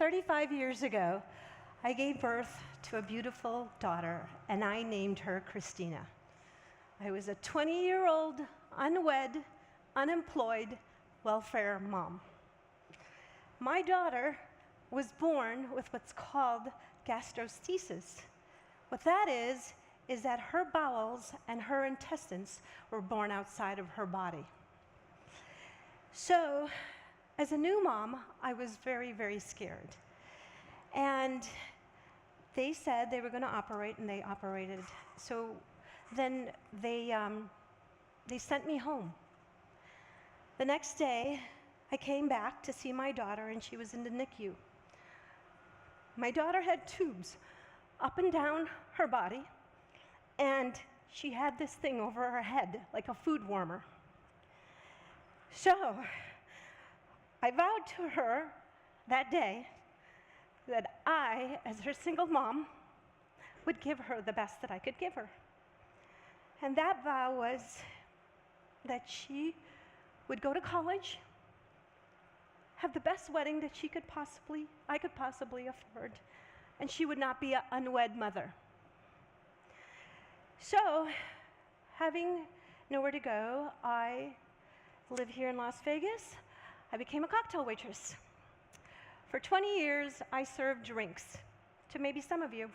35 years ago, I gave birth to a beautiful daughter, and I named her Christina. I was a 20-year-old, unwed, unemployed welfare mom. My daughter was born with what's called gastrosthesis. What that is that her bowels and her intestines were born outside of her body. So, as a new mom, I was very, very scared. And they said they were going to operate, and they operated. So then they sent me home. The next day, I came back to see my daughter, and she was in the NICU. My daughter had tubes up and down her body, and she had this thing over her head, like a food warmer. So I vowed to her that day that I, as her single mom, would give her the best that I could give her. And that vow was that she would go to college, have the best wedding that I could possibly afford, and she would not be an unwed mother. So, having nowhere to go, I live here in Las Vegas. I became a cocktail waitress. For 20 years, I served drinks to maybe some of you.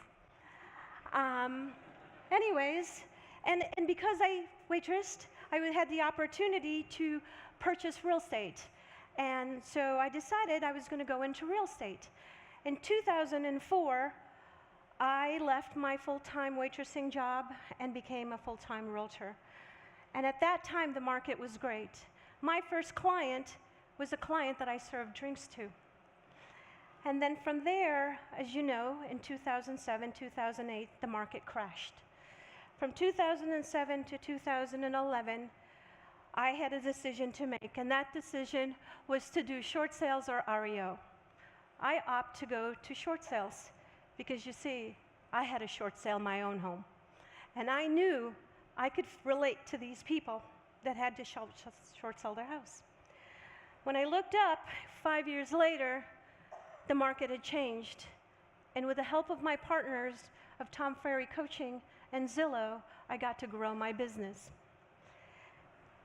Anyways, and because I waitressed, I had the opportunity to purchase real estate. And so I decided I was going to go into real estate. In 2004, I left my full-time waitressing job and became a full-time realtor. And at that time, the market was great. My first client was a client that I served drinks to. And then from there, as you know, in 2007, 2008, the market crashed. From 2007 to 2011, I had a decision to make, and that decision was to do short sales or REO. I opted to go to short sales because, you see, I had a short sale in my own home. And I knew I could relate to these people that had to short sell their house. When I looked up, 5 years later, the market had changed. And with the help of my partners of Tom Ferry Coaching and Zillow, I got to grow my business.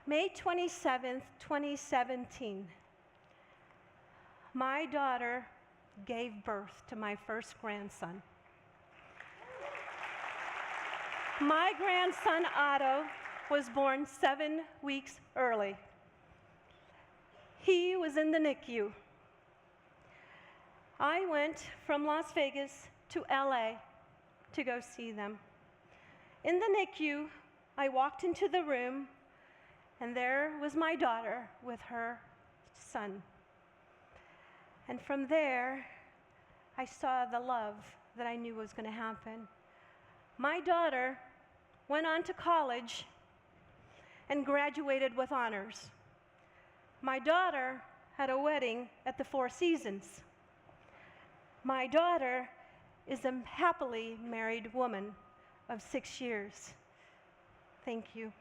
May 27th, 2017, my daughter gave birth to my first grandson. My grandson, Otto, was born 7 weeks early. He was in the NICU. I went from Las Vegas to LA to go see them. In the NICU, I walked into the room, and there was my daughter with her son. And from there, I saw the love that I knew was going to happen. My daughter went on to college and graduated with honors. My daughter had a wedding at the Four Seasons. My daughter is a happily married woman of 6 years. Thank you.